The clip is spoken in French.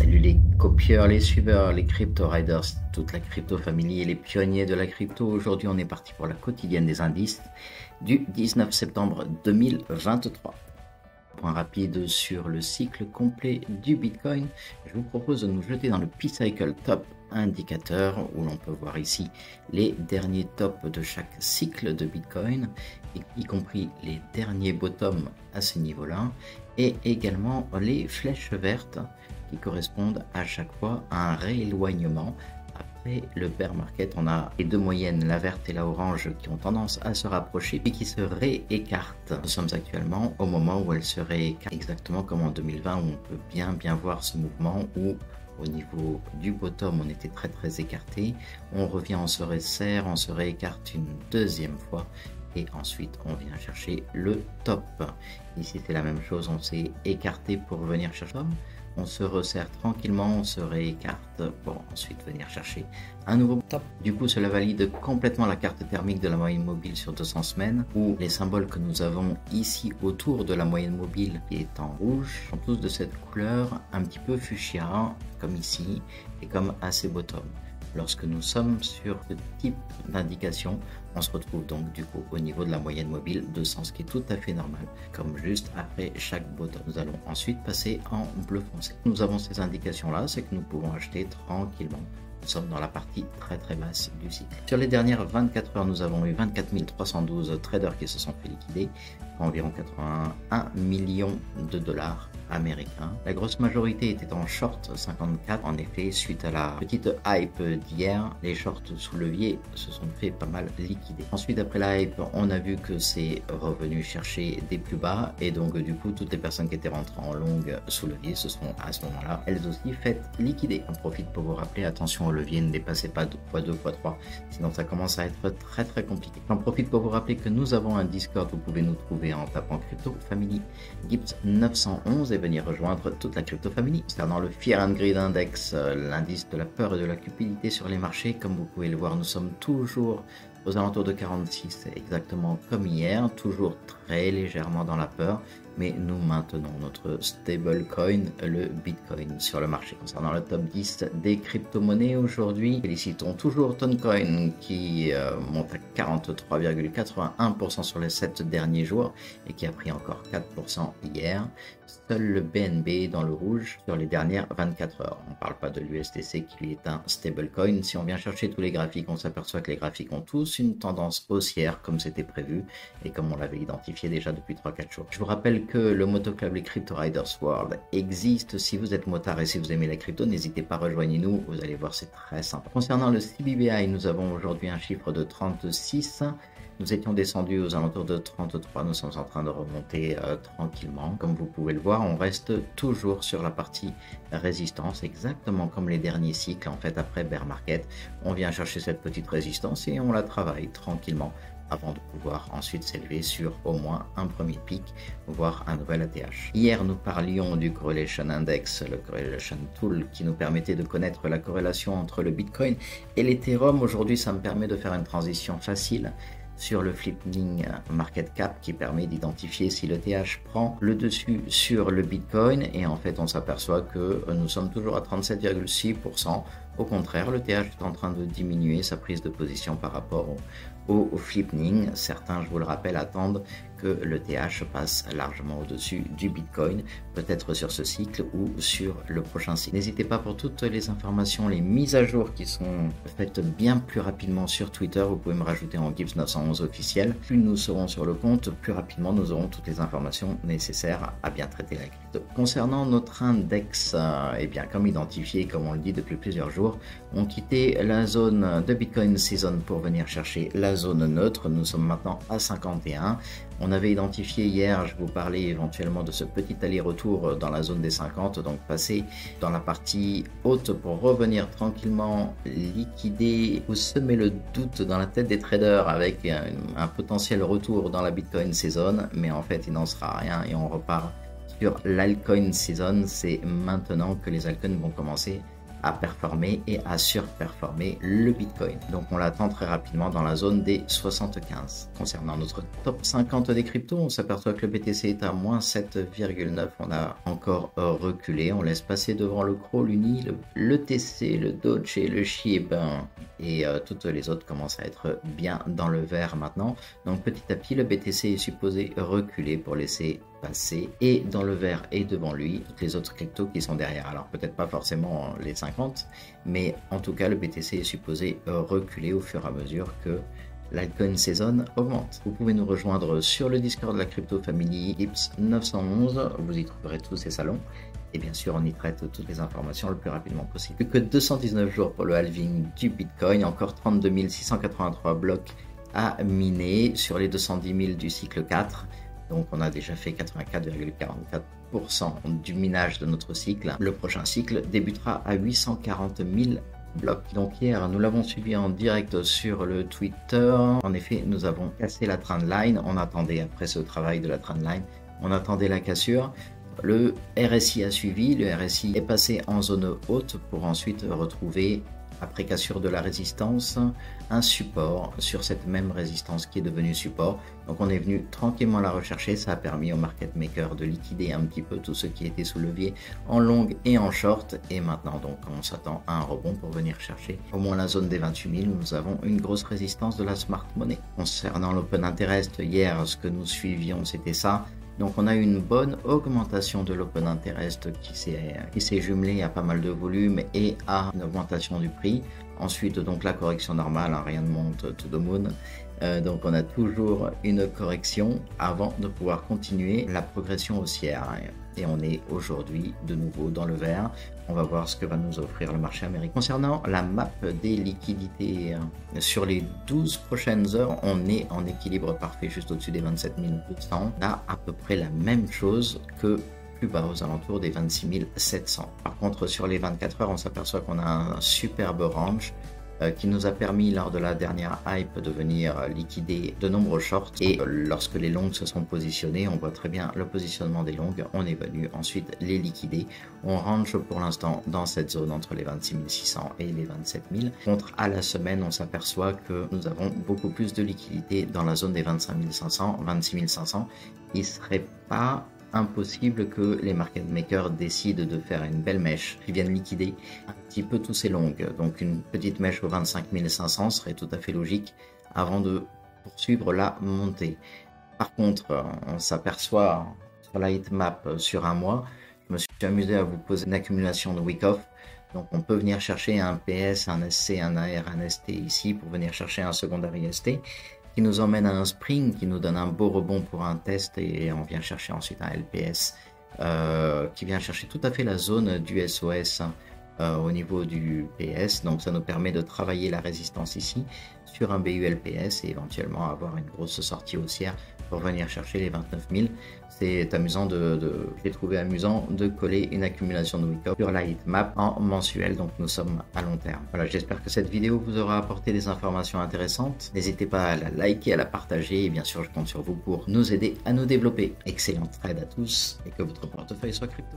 Salut les copieurs, les suiveurs, les crypto riders, toute la crypto family et les pionniers de la crypto. Aujourd'hui, on est parti pour la quotidienne des indices du 19 septembre 2023. Point rapide sur le cycle complet du Bitcoin. Je vous propose de nous jeter dans le P-Cycle Top indicateur où l'on peut voir ici les derniers tops de chaque cycle de Bitcoin, y compris les derniers bottoms à ce niveau-là, et également les flèches vertes qui correspondent à chaque fois à un rééloignement. Après le bear market, on a les deux moyennes, la verte et la orange, qui ont tendance à se rapprocher et qui se réécartent. Nous sommes actuellement au moment où elles se réécartent, exactement comme en 2020 où on peut bien voir ce mouvement où au niveau du bottom on était très écarté, on revient, on se resserre, on se réécarte une deuxième fois et ensuite on vient chercher le top. Ici c'est la même chose, on s'est écarté pour venir chercher le top. On se resserre tranquillement, on se réécarte pour ensuite venir chercher un nouveau top. Du coup, cela valide complètement la carte thermique de la moyenne mobile sur 200 semaines, où les symboles que nous avons ici autour de la moyenne mobile qui est en rouge sont tous de cette couleur un petit peu fuchsia, comme ici, et comme à ces bottoms. Lorsque nous sommes sur ce type d'indication, on se retrouve donc du coup au niveau de la moyenne mobile 200, ce qui est tout à fait normal, comme juste après chaque bottom. Nous allons ensuite passer en bleu foncé. Nous avons ces indications là, c'est que nous pouvons acheter tranquillement. Nous sommes dans la partie très basse du cycle. Sur les dernières 24 heures, nous avons eu 24 312 traders qui se sont fait liquider, environ 81 millions de dollars américains. La grosse majorité était en short 54. En effet, suite à la petite hype d'hier, les shorts sous levier se sont fait pas mal liquider. Ensuite, après la hype, on a vu que c'est revenu chercher des plus bas et donc du coup, toutes les personnes qui étaient rentrées en longue sous levier se sont à ce moment-là, elles aussi faites liquider. On profite pour vous rappeler, attention au levier, ne dépassez pas x2, x3, sinon ça commence à être très compliqué. J'en profite pour vous rappeler que nous avons un Discord, vous pouvez nous trouver en tapant Crypto Family Gibbs 911 et venir rejoindre toute la Crypto Family. Concernant le Fear and Greed Index, l'indice de la peur et de la cupidité sur les marchés, comme vous pouvez le voir, nous sommes toujours aux alentours de 46, exactement comme hier, toujours très légèrement dans la peur, mais nous maintenons notre stablecoin, le Bitcoin, sur le marché. Concernant le top 10 des crypto-monnaies aujourd'hui, félicitons toujours Toncoin qui monte à 43,81% sur les 7 derniers jours et qui a pris encore 4% hier. Seul le BNB dans le rouge sur les dernières 24 heures. On ne parle pas de l'USDC qui est un stablecoin. Si on vient chercher tous les graphiques, on s'aperçoit que les graphiques ont tous une tendance haussière comme c'était prévu et comme on l'avait identifié déjà depuis 3-4 jours. Je vous rappelle que le motoclub les Crypto Riders World existe. Si vous êtes motard et si vous aimez la crypto, n'hésitez pas, rejoignez-nous, vous allez voir, c'est très simple. Concernant le CBBI, nous avons aujourd'hui un chiffre de 36. Nous étions descendus aux alentours de 33, nous sommes en train de remonter tranquillement. Comme vous pouvez le voir, on reste toujours sur la partie résistance, exactement comme les derniers cycles. En fait, après bear market, on vient chercher cette petite résistance et on la travaille tranquillement avant de pouvoir ensuite s'élever sur au moins un premier pic, voire un nouvel ATH. Hier, nous parlions du Correlation Index, le Correlation Tool, qui nous permettait de connaître la corrélation entre le Bitcoin et l'Ethereum. Aujourd'hui, ça me permet de faire une transition facile sur le Flipping Market Cap qui permet d'identifier si le TH prend le dessus sur le Bitcoin et en fait on s'aperçoit que nous sommes toujours à 37,6%. Au contraire, le TH est en train de diminuer sa prise de position par rapport au flipping. Certains, je vous le rappelle, attendent que le TH passe largement au-dessus du Bitcoin, peut-être sur ce cycle ou sur le prochain cycle. N'hésitez pas pour toutes les informations, les mises à jour qui sont faites bien plus rapidement sur Twitter. Vous pouvez me rajouter en Gibbs 911 officiel. Plus nous serons sur le compte, plus rapidement nous aurons toutes les informations nécessaires à bien traiter la crypto. Concernant notre index, eh bien, comme identifié, comme on le dit depuis plusieurs jours, on quittait la zone de Bitcoin Season pour venir chercher la zone neutre. Nous sommes maintenant à 51. On avait identifié hier, je vous parlais éventuellement de ce petit aller-retour dans la zone des 50, donc passer dans la partie haute pour revenir tranquillement liquider ou semer le doute dans la tête des traders avec un potentiel retour dans la Bitcoin Season, mais en fait il n'en sera rien et on repart sur l'altcoin season. C'est maintenant que les altcoins vont commencer à performer et à surperformer le Bitcoin. Donc on l'attend très rapidement dans la zone des 75. Concernant notre top 50 des cryptos, on s'aperçoit que le BTC est à moins 7,9. On a encore reculé. On laisse passer devant le CRO, l'UNI, le TC, le Doge et le SHIB. Et toutes les autres commencent à être bien dans le vert maintenant. Donc petit à petit, le BTC est supposé reculer pour laisser passer et dans le vert et devant lui toutes les autres cryptos qui sont derrière. Alors peut-être pas forcément les 50, mais en tout cas le BTC est supposé reculer au fur et à mesure que l'altcoin saison augmente. Vous pouvez nous rejoindre sur le Discord de la Crypto Family Gips 911, vous y trouverez tous ces salons. Et bien sûr, on y traite toutes les informations le plus rapidement possible. Plus que 219 jours pour le halving du Bitcoin, encore 32 683 blocs à miner sur les 210 000 du cycle 4. Donc on a déjà fait 84,44% du minage de notre cycle. Le prochain cycle débutera à 840 000 blocs. Donc hier, nous l'avons suivi en direct sur le Twitter. En effet, nous avons cassé la trendline. On attendait, après ce travail de la trendline, on attendait la cassure. Le RSI a suivi. Le RSI est passé en zone haute pour ensuite retrouver, après cassure de la résistance, un support sur cette même résistance qui est devenue support. Donc on est venu tranquillement la rechercher, ça a permis au market maker de liquider un petit peu tout ce qui était sous levier en long et en short. Et maintenant donc on s'attend à un rebond pour venir chercher au moins la zone des 28 000. Nous avons une grosse résistance de la smart money. Concernant l'open interest, hier ce que nous suivions c'était ça. Donc on a eu une bonne augmentation de l'open interest qui s'est jumelée à pas mal de volume et à une augmentation du prix. Ensuite donc la correction normale, hein, rien ne monte to the moon. Donc on a toujours une correction avant de pouvoir continuer la progression haussière. Et on est aujourd'hui de nouveau dans le vert. On va voir ce que va nous offrir le marché américain. Concernant la map des liquidités sur les 12 prochaines heures, on est en équilibre parfait juste au-dessus des 27 200. On a à peu près la même chose que plus bas aux alentours des 26 700. Par contre sur les 24 heures, on s'aperçoit qu'on a un superbe range qui nous a permis lors de la dernière hype de venir liquider de nombreux shorts. Et lorsque les longues se sont positionnées, on voit très bien le positionnement des longues, on est venu ensuite les liquider. On range pour l'instant dans cette zone entre les 26 600 et les 27 000. Contre à la semaine, on s'aperçoit que nous avons beaucoup plus de liquidité dans la zone des 25 500, 26 500. Il ne serait pas impossible que les market makers décident de faire une belle mèche qui vienne liquider un petit peu tous ces longues. Donc une petite mèche aux 25 500 serait tout à fait logique avant de poursuivre la montée. Par contre, on s'aperçoit sur la heatmap sur un mois, je me suis amusé à vous poser une accumulation de week off. Donc on peut venir chercher un PS, un SC, un AR, un ST ici pour venir chercher un secondary ST. Qui nous emmène à un spring, qui nous donne un beau rebond pour un test et on vient chercher ensuite un LPS qui vient chercher tout à fait la zone du SOS au niveau du PS. Donc ça nous permet de travailler la résistance ici sur un BU LPS et éventuellement avoir une grosse sortie haussière pour venir chercher les 29 000. C'est amusant j'ai trouvé amusant de coller une accumulation de week-off sur la heatmap en mensuel, donc nous sommes à long terme. Voilà, j'espère que cette vidéo vous aura apporté des informations intéressantes. N'hésitez pas à la liker, à la partager et bien sûr je compte sur vous pour nous aider à nous développer. Excellente trade à tous et que votre portefeuille soit crypto.